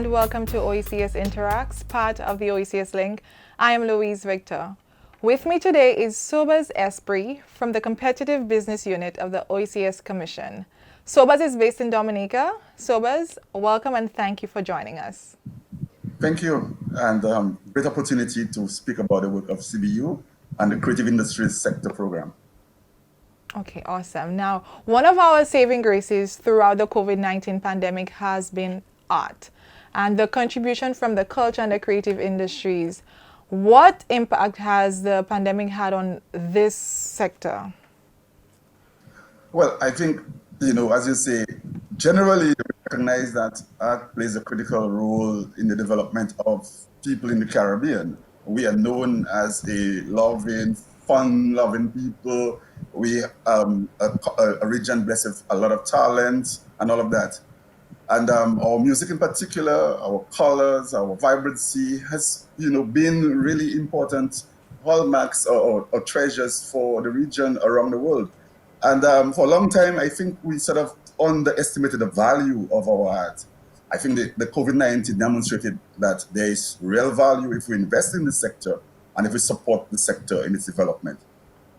and welcome to OECS Interacts, part of the OECS Link. I am Louise Victor. With me today is Sobers Esprit from the Competitive Business Unit of the OECS Commission. Sobers is based in Dominica. Sobers, welcome and thank you for joining us. Thank you, and great opportunity to speak about the work of CBU and the Creative Industries Sector Program. Okay, awesome. Now, one of our saving graces throughout the COVID-19 pandemic has been art and the contribution from the culture and the creative industries. What impact has the pandemic had on this sector? Well, I think, as you say, generally we recognize that art plays a critical role in the development of people in the Caribbean. We are known as a loving, fun-loving people. We a region blessed with a lot of talent and all of that. And our music in particular, our colors, our vibrancy has, been really important hallmarks or treasures for the region around the world. And for a long time, I think we sort of underestimated the value of our art. I think the COVID-19 demonstrated that there is real value if we invest in the sector and if we support the sector in its development.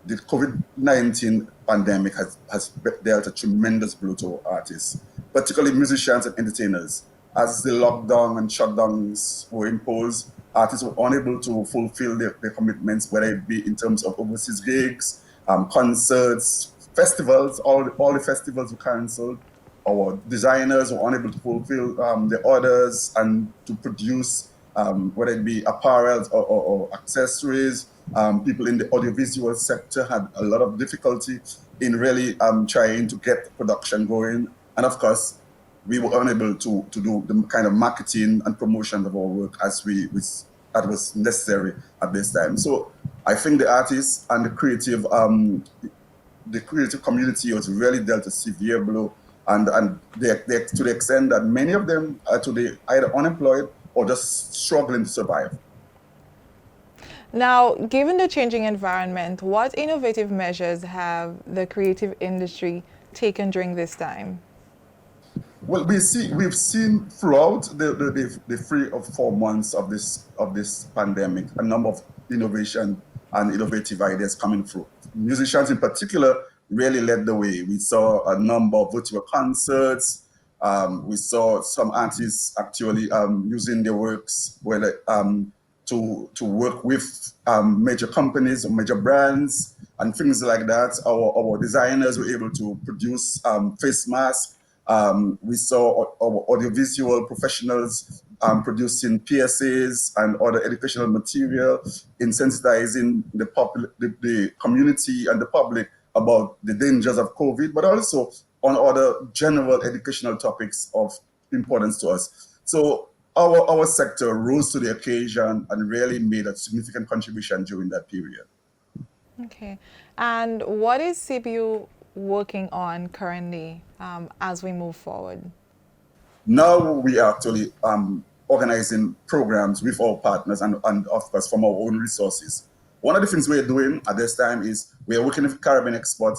The COVID-19 pandemic has dealt a tremendous blow to our artists, particularly musicians and entertainers. As the lockdown and shutdowns were imposed, artists were unable to fulfill their commitments, whether it be in terms of overseas gigs, concerts, festivals. All the festivals were cancelled. Our designers were unable to fulfill their orders and to produce, whether it be apparel or accessories. People in the audiovisual sector had a lot of difficulty in really trying to get production going. And of course, we were unable to do the kind of marketing and promotion of our work that was necessary at this time. So I think the artists and the creative community was really dealt a severe blow, and they to the extent that many of them are today either unemployed or just struggling to survive. Now, given the changing environment, what innovative measures have the creative industry taken during this time? Well, we've seen throughout the 3 or 4 months of this pandemic a number of innovation and innovative ideas coming through. Musicians in particular really led the way. We saw a number of virtual concerts. We saw some artists actually using their works to work with major companies or major brands and things like that. Our designers were able to produce face masks. We saw our audiovisual professionals producing PSAs and other educational material, insensitizing the community and the public about the dangers of COVID, but also on other general educational topics of importance to us. So our sector rose to the occasion and really made a significant contribution during that period. Okay. And what is CBU working on currently as we move forward? Now we are actually organizing programs with our partners and of course from our own resources. One of the things we're doing at this time is we are working with Caribbean Export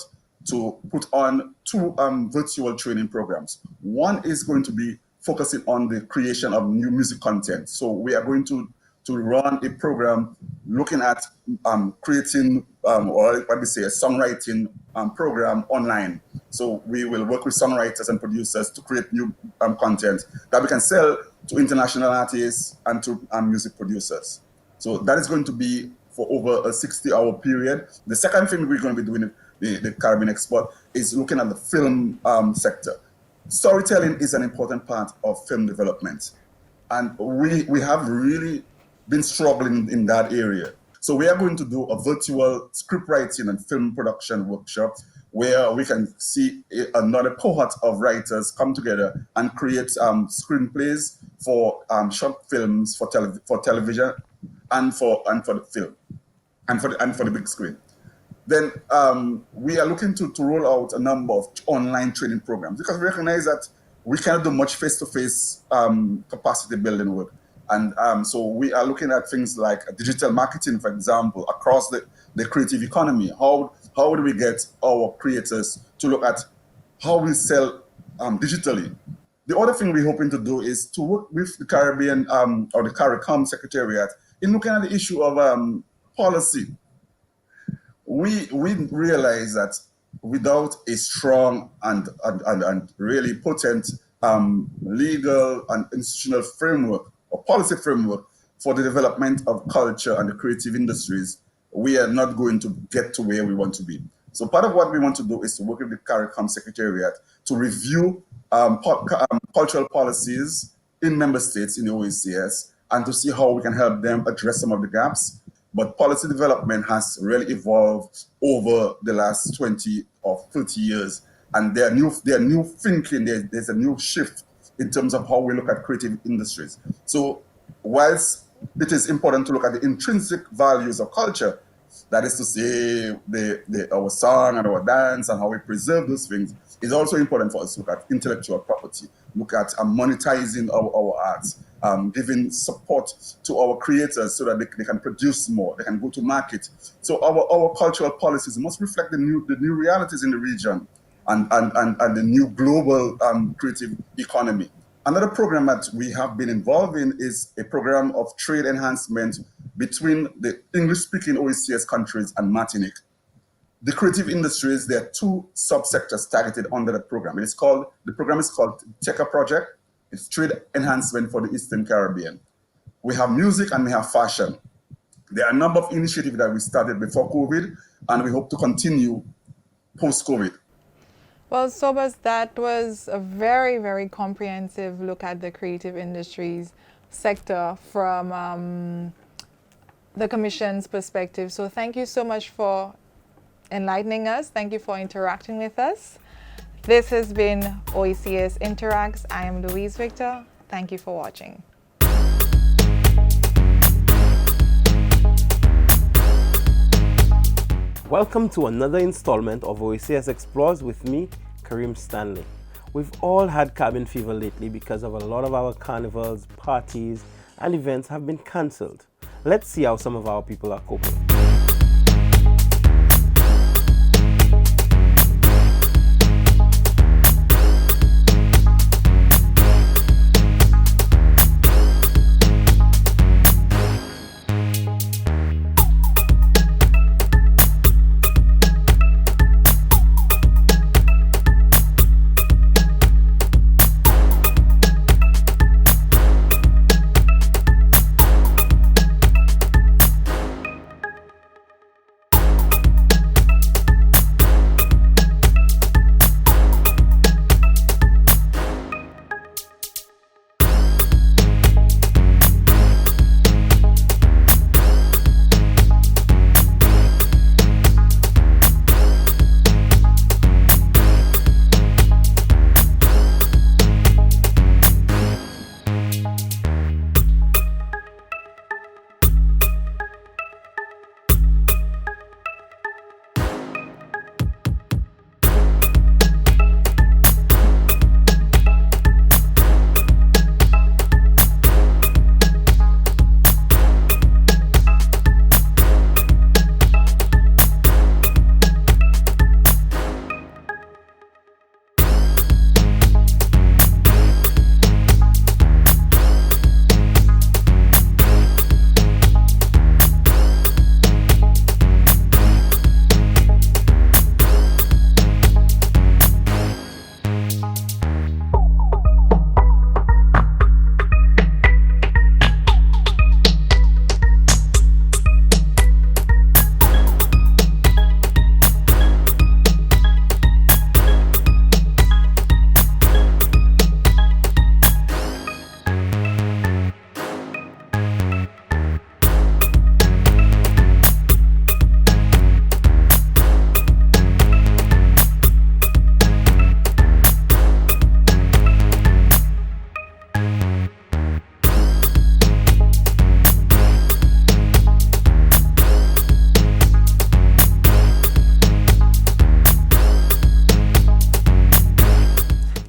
to put on 2 virtual training programs. One is going to be focusing on the creation of new music content. So we are going to run a program looking at creating or what we say a songwriting program online. So we will work with songwriters and producers to create new content that we can sell to international artists and to music producers. So that is going to be for over a 60-hour period. The second thing we're going to be doing the Caribbean Export is looking at the film sector. Storytelling is an important part of film development, and we have really been struggling in that area. So we are going to do a virtual script writing and film production workshop where we can see another cohort of writers come together and create screenplays for short films for television and for the film and for the big screen. Then we are looking to roll out a number of online training programs because we recognize that we cannot do much face-to-face capacity building work. And so we are looking at things like digital marketing, for example, across the creative economy. How do we get our creators to look at how we sell digitally? The other thing we're hoping to do is to work with the Caribbean or the CARICOM Secretariat in looking at the issue of policy. We realize that without a strong and really potent legal and institutional framework or policy framework for the development of culture and the creative industries, we are not going to get to where we want to be. So part of what we want to do is to work with the CARICOM Secretariat to review cultural policies in member states in the OECS and to see how we can help them address some of the gaps. But policy development has really evolved over the last 20 or 30 years. And there are new thinking, there's a new shift in terms of how we look at creative industries. So whilst it is important to look at the intrinsic values of culture, that is to say our song and our dance and how we preserve those things, it's also important for us to look at intellectual property, look at monetizing our arts, giving support to our creators so that they can produce more, they can go to market. So our cultural policies must reflect the new realities in the region and the new global creative economy. Another program that we have been involved in is a program of trade enhancement between the English-speaking OECS countries and Martinique. The creative industries, there are two subsectors targeted under the program. The program is called TECA Project. It's trade enhancement for the Eastern Caribbean. We have music and we have fashion. There are a number of initiatives that we started before COVID, and we hope to continue post-COVID. Well, Sobers, that was a very, very comprehensive look at the creative industries sector from the Commission's perspective. So thank you so much for enlightening us. Thank you for interacting with us. This has been OECS Interacts. I am Louise Victor. Thank you for watching. Welcome to another installment of OECS Explores with me, Kareem Stanley. We've all had cabin fever lately because of a lot of our carnivals, parties, and events have been cancelled. Let's see how some of our people are coping.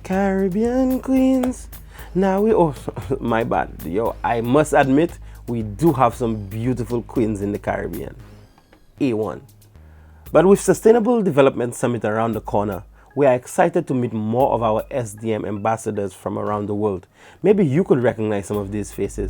Caribbean queens. Now my bad. Yo, I must admit, we do have some beautiful queens in the Caribbean. A1. But with Sustainable Development Summit around the corner, We are excited to meet more of our SDM ambassadors from around the world. Maybe you could recognize some of these faces.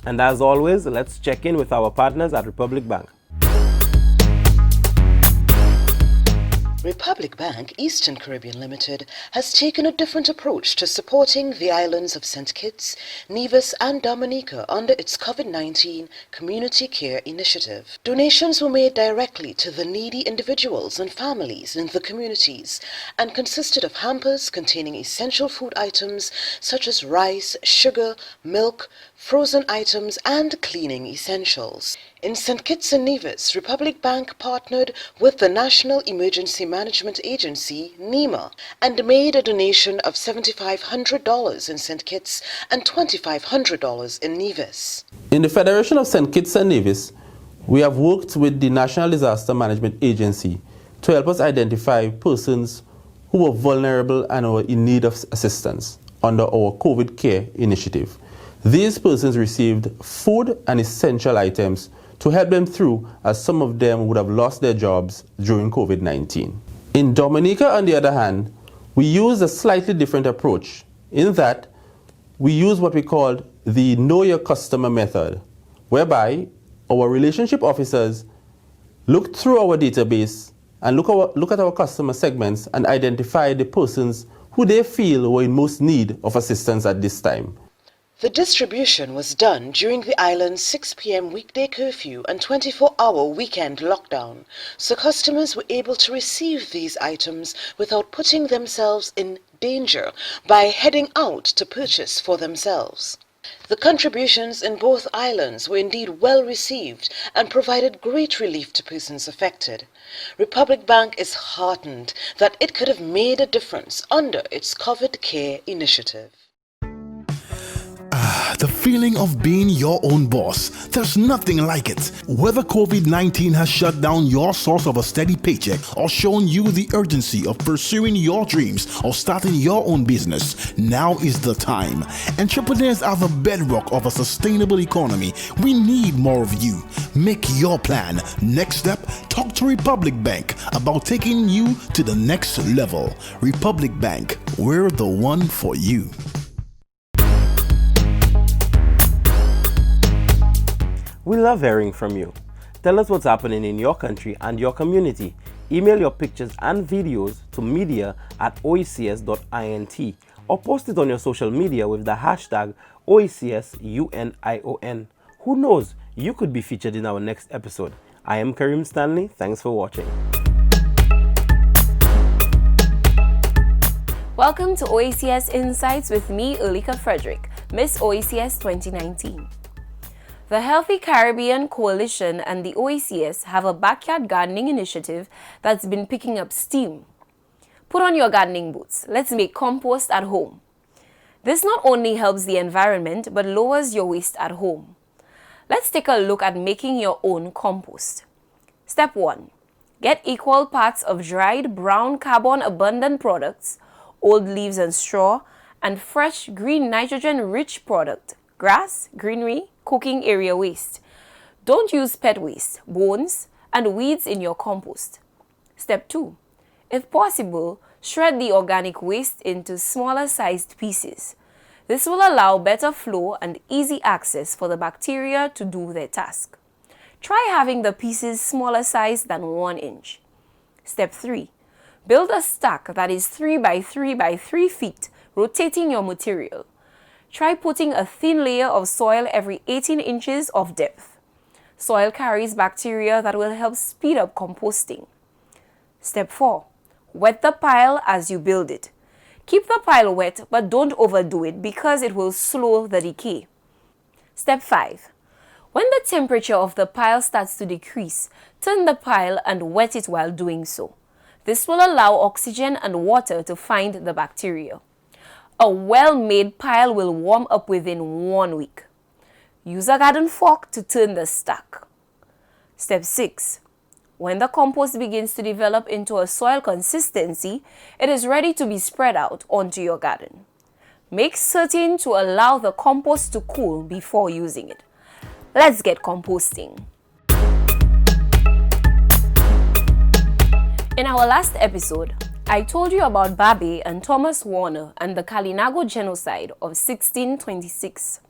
And as always, let's check in with our partners at Republic Bank. Republic Bank Eastern Caribbean Limited has taken a different approach to supporting the islands of St. Kitts, Nevis and Dominica under its COVID-19 Community Care Initiative. Donations were made directly to the needy individuals and families in the communities and consisted of hampers containing essential food items such as rice, sugar, milk, frozen items and cleaning essentials. In St. Kitts and Nevis, Republic Bank partnered with the National Emergency Management Agency, NEMA, and made a donation of $7,500 in St. Kitts and $2,500 in Nevis. In the Federation of St. Kitts and Nevis, we have worked with the National Disaster Management Agency to help us identify persons who were vulnerable and were in need of assistance under our COVID Care Initiative. These persons received food and essential items to help them through, as some of them would have lost their jobs during COVID-19. In Dominica, on the other hand, we used a slightly different approach in that we use what we called the Know Your Customer method, whereby our relationship officers looked through our database and look at our customer segments and identify the persons who they feel were in most need of assistance at this time. The distribution was done during the island's 6 p.m. weekday curfew and 24-hour weekend lockdown, so customers were able to receive these items without putting themselves in danger by heading out to purchase for themselves. The contributions in both islands were indeed well received and provided great relief to persons affected. Republic Bank is heartened that it could have made a difference under its COVID Care Initiative. The feeling of being your own boss. There's nothing like it. Whether COVID-19 has shut down your source of a steady paycheck or shown you the urgency of pursuing your dreams or starting your own business, now is the time. Entrepreneurs are the bedrock of a sustainable economy. We need more of you. Make your plan. Next step, talk to Republic Bank about taking you to the next level. Republic Bank, we're the one for you. We love hearing from you. Tell us what's happening in your country and your community. Email your pictures and videos to media@oecs.int or post it on your social media with the hashtag OECSUNION. Who knows, you could be featured in our next episode. I am Karim Stanley. Thanks for watching. Welcome to OECS Insights with me, Ulika Frederick, Miss OECS 2019. The Healthy Caribbean Coalition and the OECS have a backyard gardening initiative that's been picking up steam. Put on your gardening boots. Let's make compost at home. This not only helps the environment but lowers your waste at home. Let's take a look at making your own compost. Step 1. Get equal parts of dried brown carbon-abundant products, old leaves and straw, and fresh green nitrogen-rich product, grass, greenery, cooking area waste. Don't use pet waste, bones, and weeds in your compost. Step 2. If possible, shred the organic waste into smaller sized pieces. This will allow better flow and easy access for the bacteria to do their task. Try having the pieces smaller size than 1 inch. Step 3. Build a stack that is 3 by 3 by 3 feet, rotating your material. Try putting a thin layer of soil every 18 inches of depth. Soil carries bacteria that will help speed up composting. Step 4. Wet the pile as you build it. Keep the pile wet, but don't overdo it because it will slow the decay. Step 5. When the temperature of the pile starts to decrease, turn the pile and wet it while doing so. This will allow oxygen and water to find the bacteria. A well-made pile will warm up within 1 week. Use a garden fork to turn the stack. Step 6. When the compost begins to develop into a soil consistency, it is ready to be spread out onto your garden. Make certain to allow the compost to cool before using it. Let's get composting. In our last episode, I told you about Babe and Thomas Warner and the Kalinago genocide of 1626.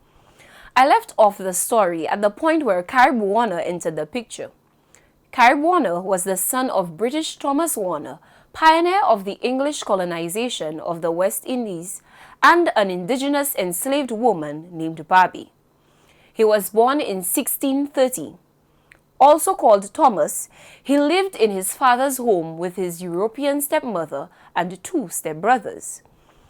I left off the story at the point where Caleb Warner entered the picture. Caleb Warner was the son of British Thomas Warner, pioneer of the English colonization of the West Indies, and an indigenous enslaved woman named Babe. He was born in 1630. Also called Thomas, he lived in his father's home with his European stepmother and 2 stepbrothers.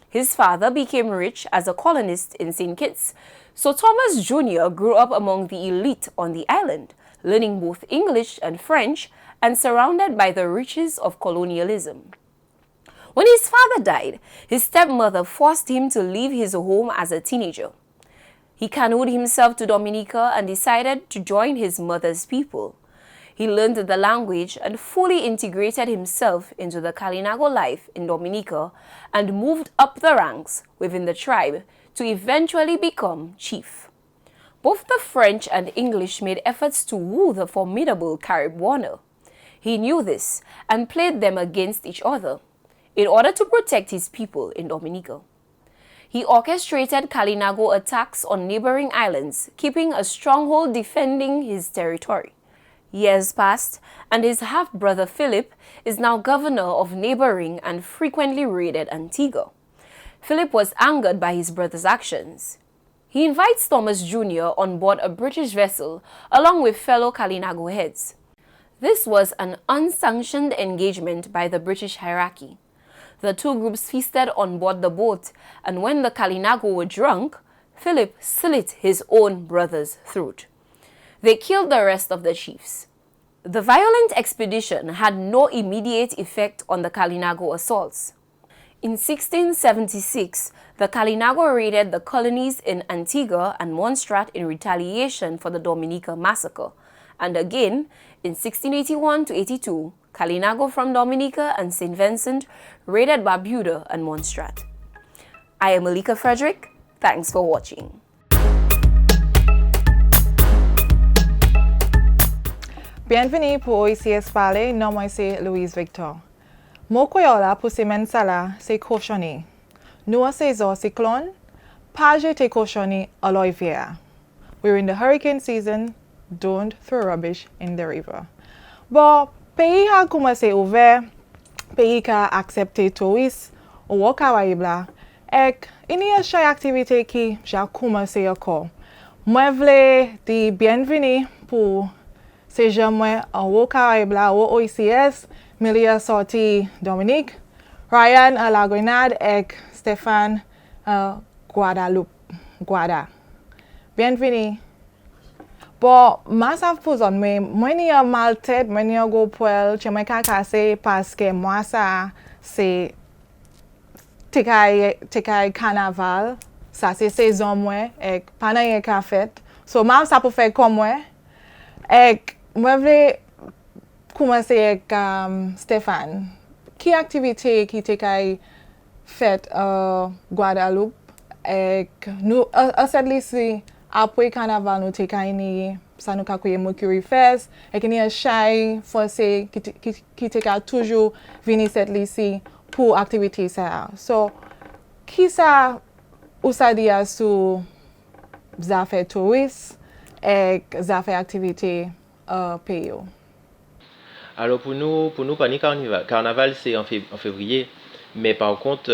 His father became rich as a colonist in St. Kitts, so Thomas Jr. grew up among the elite on the island, learning both English and French and surrounded by the riches of colonialism. When his father died, his stepmother forced him to leave his home as a teenager. He canoed himself to Dominica and decided to join his mother's people. He learned the language and fully integrated himself into the Kalinago life in Dominica and moved up the ranks within the tribe to eventually become chief. Both the French and English made efforts to woo the formidable Caleb Warner. He knew this and played them against each other in order to protect his people in Dominica. He orchestrated Kalinago attacks on neighboring islands, keeping a stronghold defending his territory. Years passed, and his half-brother Philip is now governor of neighboring and frequently raided Antigua. Philip was angered by his brother's actions. He invites Thomas Jr. on board a British vessel along with fellow Kalinago heads. This was an unsanctioned engagement by the British hierarchy. The 2 groups feasted on board the boat, and when the Kalinago were drunk, Philip slit his own brother's throat. They killed the rest of the chiefs. The violent expedition had no immediate effect on the Kalinago assaults. In 1676, the Kalinago raided the colonies in Antigua and Montserrat in retaliation for the Dominica massacre, and again, in 1681-82, Kalinago from Dominica and St. Vincent raided Barbuda and Montserrat. I am Malika Frederick. Thanks for watching. Bienvenue pour OECS Parler, non moi c'est Louise Victor. Mon koyola pour semaine sala c'est cochonné. Nous a saison cyclone, pas jeter cochonné à l'hiver. We're in the hurricane season, don't throw rubbish in the river. But pays a commencé ouvert, pays a accepté touristes ou wakawaibla, ek ini a chaque activité qui j'ai commencé encore. Moi vle di bienvenue pour ces gens moi en wakawaibla ou OECS, Milia sorti Dominique, Ryan à la Grenade ek Stéphane Guadeloupe. Bienvenue. Bon, ma sav pouzon, mwen ni a mal tèt, mwen ni a go pwel, che mwen ka kase paske mwa sa se tekay kanaval, sa se sezon mwen, ek panan ye ka fet. So, mam sa pou fè kom mwen, ek mwen vle koumanse ek Stéphane. Ki aktivite ki tekay fet Guadeloupe, ek nou asedli si apre carnaval nou te ka ini sa nou ka kouye Mercury Fest, ek ni a chay fonse ki te ka toujou vini set lisi pou aktivite sa. So, ki sa ou sa diya sou zafè tourist ek zafè aktivite peyo? Alors pour nous carnaval c'est en février, mais par contre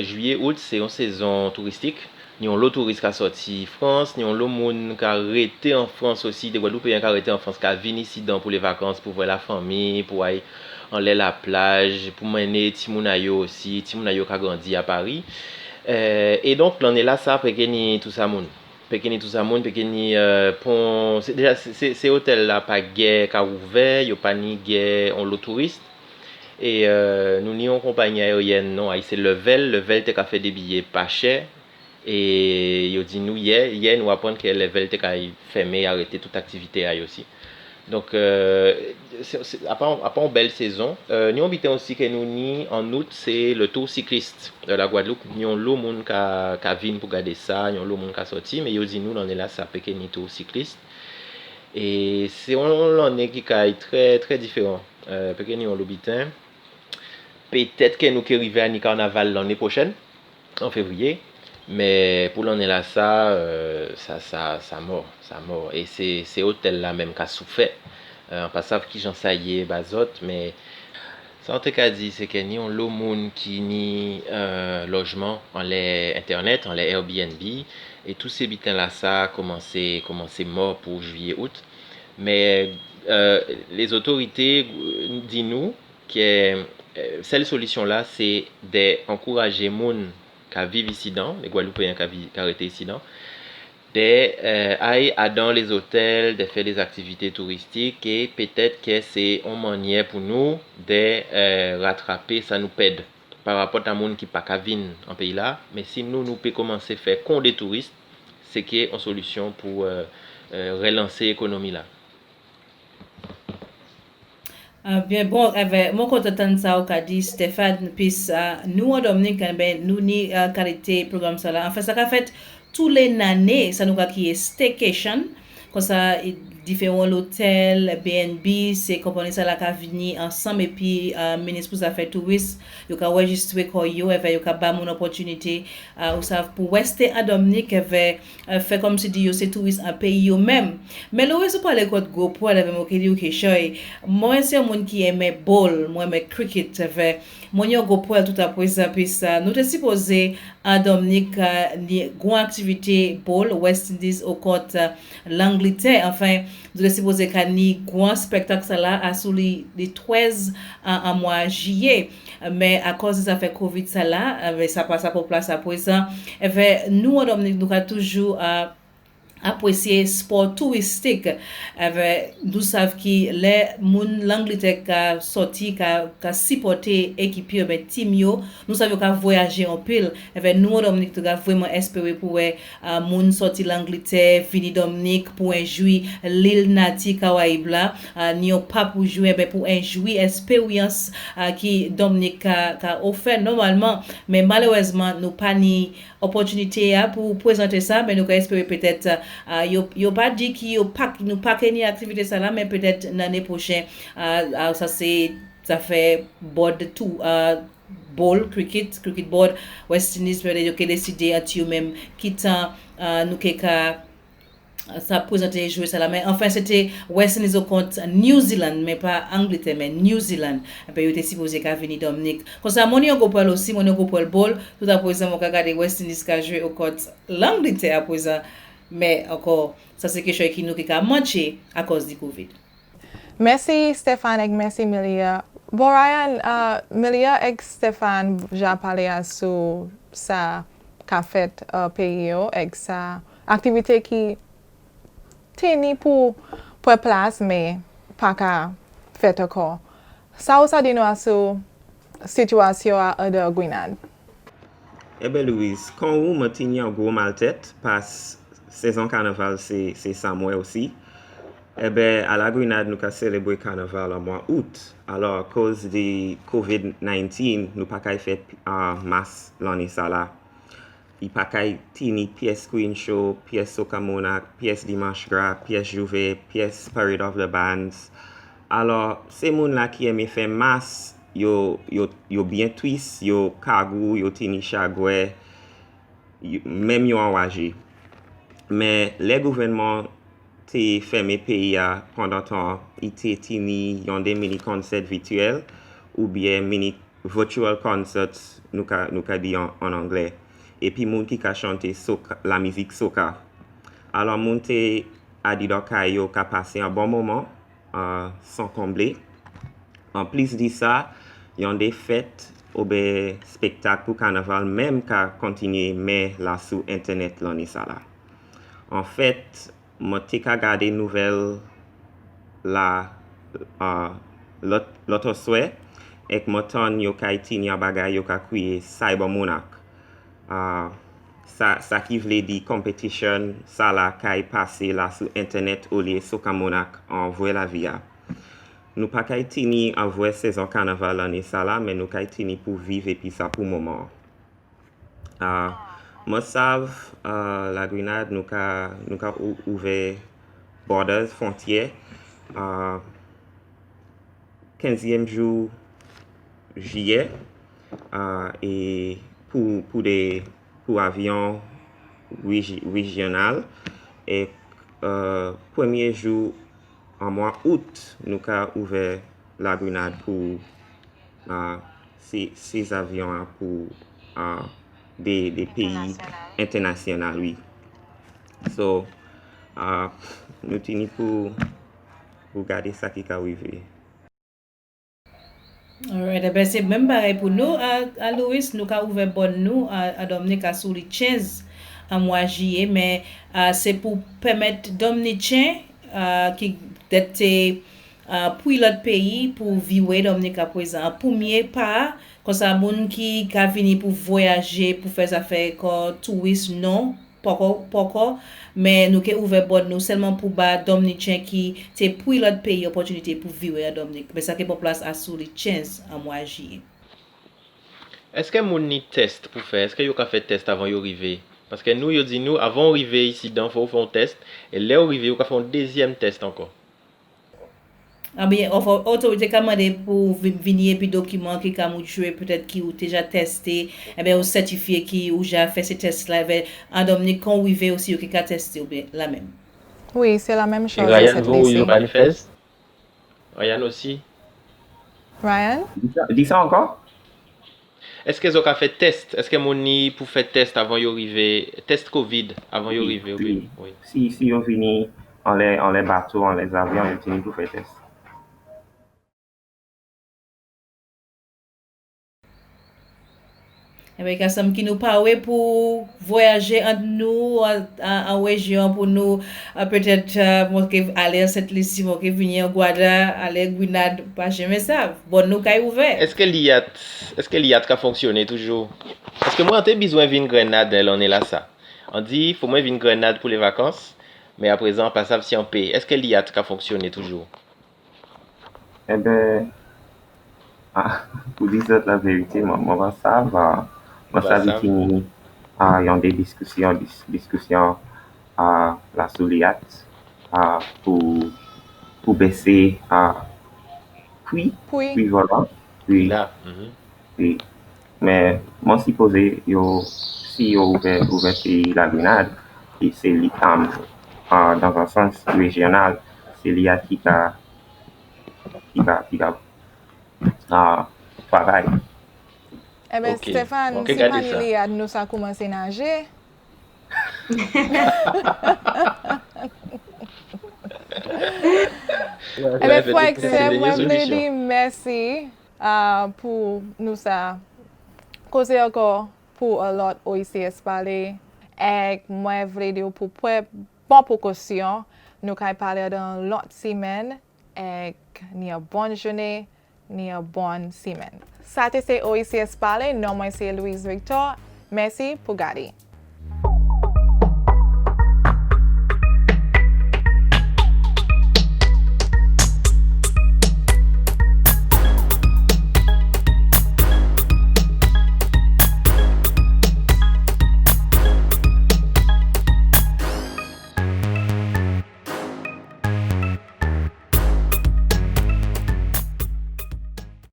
juillet, août c'est une saison touristique. Ni on l'autre touriste qui a sorti France, ni on l'autre monde qui a arrêté en France aussi, des Guadeloupéens qui a arrêté en France, qui a venu ici pour les vacances, pour voir la famille, pour aller en la plage, pour mener Timounayo aussi, Timounayo qui a grandi à Paris. Et donc, l'on est là, ça, pour que tout ça monde. Pekini tout ça monde, pekini pont, c'est déjà c'est hôtel là pas guère qui a ouvert, y a pas ni guère on le touriste. Et nous n'y avons compagnie aérienne, non, c'est Level t'es qu'à fait des billets pas chers. Et il dit nous hier nous apprendre que Level t'es qu'à fermer, arrêter toute activité ailleurs aussi. Donc, après une belle saison, nous avons aussi que nous ni en août, c'est le tour cycliste de la Guadeloupe. Nous avons le monde qui vient pour regarder ça, nous avons le monde qui a sorti, mais nous nous on est là, ça peut que ni tour cycliste. Et c'est on est qui est très très différent. Peut que nous avons l'habitant. Peut-être que nous qui arriver à ni carnaval l'année prochaine, en février. Mais pour l'année là, ça mort. Et c'est hôtel là même qui a souffert. On pas savent qui j'en sais bazot, mais ça en tout cas dit, c'est que ni on le monde qui ni logement en les internet, en les Airbnb, et tous ces bitins là, ça a commencé mort pour juillet août. Mais les autorités disent nous que cette solution là, c'est d'encourager les gens qui vivent ici les Guadeloupéens qui arrêtent ici d'aller dans les hôtels, de faire des activités touristiques et peut-être que c'est une manière pour nous de rattraper ça nous pède par rapport à monde qui pas qu'à venir en pays là, mais si nous pouvons commencer à faire qu'on des touristes, c'est qu'il y a une solution pour relancer l'économie là. Bien bon, mon content ça au dit Stéphane, puis nous en Dominique, nous ni qualité programme ça là. En fait, ça qu'a fait tous les années, ça nous a qui est staycation, comme ça différents hôtels, Airbnb, c'est compagnie ça là qui venir ensemble et puis ministre pour affaires touristes, yo ka enregistrer ko yo ka ba mon opportunité ou ça pour rester à Dominique fait comme si dit yo c'est touriste en pays yo même. Mais là c'est pas les code go pour avec mon qui que choy. Moi c'est un monde qui aime ball, moi aime cricket fait mon yo go pour tout après ça puis ça nous te supposé à Dominique ni grande activité ball West Indies au côte l'Angleterre enfin nous supposé qu'il y a grand spectacle ça là à sous les 13 en mois juillet mais à cause de ça fait Covid ça là ça passe pour place après ça nous en Dominique nous a toujours apprécier sport touristique avec nous savons que les l'Angleterre qui sorti qui supporter équipe ben team yo nous savons qu'a voyager en pile avec nous Dominique nous vraiment espérer pour moun sorti l'Angleterre fini Dominique pour jouer l'île Nati Caraïbes là ni pas pour jouer mais pour jouer expérience qui Dominique a offert normalement mais malheureusement nous pas ni opportunité pour présenter ça mais nous espérer peut-être yo pas dit qu'il nous pas qu'une activité ça là mais peut-être l'année prochaine ça fait board tout ball cricket board West Indies peut yo que décider à tu même quitter nous que ça présenter jouer ça là mais enfin c'était West Indies au compte New Zealand mais pas Angleterre mais New Zealand et puis il était supposé qu'à venir Dominique comme ça mon yo go pour aussi mon yo go pour le ball tout après ça mon regarder West Indies qui a joué au compte l'Angleterre après ça mais encore ça c'est quelque chose qui nous a manqué à cause du Covid. Merci Stéphane et merci Milia. Bon Ryan, Milia et Stéphane j'ai parlé sur sa qu'a fait pays et sa activité qui tenait pour place mais pas qu'à fait encore. Ça dit nous sur situation de Grenade. Eh bien Louise, quand vous me tenez en gros mal tête passe saison carnaval c'est ça moi aussi. Eh bien, à la Grenade, nous avons célébré le carnaval en mois août. Alors, à cause de COVID-19, nous n'avons pas fait masse l'année ça là. Il n'y a pas de pièce Queen Show, pièce Soca Monarch, pièce Dimanche Gras, pièce Jouvet, pièce Parade of the Bands. Alors, ces gens-là qui aiment faire masse, yo bien twist, yo kagou, yo tini chagoué, même yo enragé. Mais les gouvernements ont fermé le pays pendant temps, ils ont des mini-concerts virtuels ou bien mini virtual concerts, nous avons dit en anglais. Et puis, les gens qui ont chanté la musique soca. Alors, les gens a dit qu'ils ont passé un bon moment sans combler. En plus de ça, ils ont des fêtes ou des spectacles pour carnaval, même qu'à continuer, mais là sur Internet, l'année ça là. En fait, je suis regardé nouvelles là l'autre soir ek moton yo ka itini a bagay yo ka kriye cyber monarch. Sa ki vle di competition sa la ka pase la sou internet ou liye sou ka monarch an vwe la via. Nou pa ka itini an vwe sezon karnaval ane sa la, men nou ka itini pou vive epi sa pou moman. Moi sav la Grenade nou ka ouve borders, frontières, 15e jour juillet, et pour avion régional, et premier jour en mois août, nous avons ouvert la Grenade pour ces avions pour des pays internationaux, oui. So, nous tenons pour regarder ça qui est arrivé. Alright, ben c'est même pareil pour nous. À Louis, nous avons ouvert bon nous à Dominique à sur les 15 en mois juillet, mais c'est pour permettre Dominicains qui d'être pour l'autre pays pour vivre Dominique à présent. Premier pas, comme ça, moun qui a venu pour voyager, pour faire affaires comme touriste, non, pas mais nous avons ouvert bon nous seulement pour Dominicains qui c'est pour l'autre pays opportunité pour vivre à Dominique. Mais ça qui est pour place à sur les 15 en mois juillet. Est-ce que moun ni test pour faire? Est-ce que yo ka fait test avant yo arriver? Parce que nous, yo dit nous, avant d'arriver ici, il faut faire un test. Et là, arriver, yo ka fait un deuxième test encore. Ah bien, autorité qui a demandé pour venir puis document qui a joué peut-être qui ont déjà testé, eh bien, ou certifié qui ou déjà fait ces tests-là, en Dominique, quand on arrive aussi, qui a testé ou bien la même. Oui, c'est la même chose. Et Ryan, vous, il manifeste? Ryan aussi? Ryan? Dis ça encore? Est-ce que vous avez fait test? Est-ce que mon ni pour faire test avant d'arriver? Test Covid avant d'arriver? Oui. Si on finit en les bateaux, en les avions, on finit pour faire test. Eh bien, quand qui nous parle pour voyager entre nous en région pour nous peut-être aller à cette liste, venir en Guada, aller Grenade, pas jamais ça. Bon, nous qu'à ouvert. Est-ce que l'IAT a fonctionné toujours? Parce que moi, j'ai besoin d'une Grenade, on est là ça. On dit, il faut moi une Grenade pour les vacances, mais à présent, pas ça si on paye. Est-ce que l'IAT a fonctionné toujours? Eh bien, pour dire la vérité, moi, ça va. Moi, ça veut dire il y a des discussions la Souliat pour baisser puis voilà. Oui. Là. Oui. Mais moi, supposé, si on ouvert la Grenade, et c'est l'ITAM, dans un sens régional, c'est l'IA qui travaille. Eh bien, Okay. Stéphane, Okay, si gardez pas ça. l'IAD, nous avons commencé à nager. Eh bien, Oecs, moi, je voulais dire merci pour nous ça causer encore pour l'autre OECS parler. Et moi, je voulais dire pour bonne précaution, nous allons parler dans l'autre semaine. Et ni une bonne journée, ni une bonne semaine. Ça, c'est OECS parler. Non, moi, c'est Louise Victor. Merci pour garder.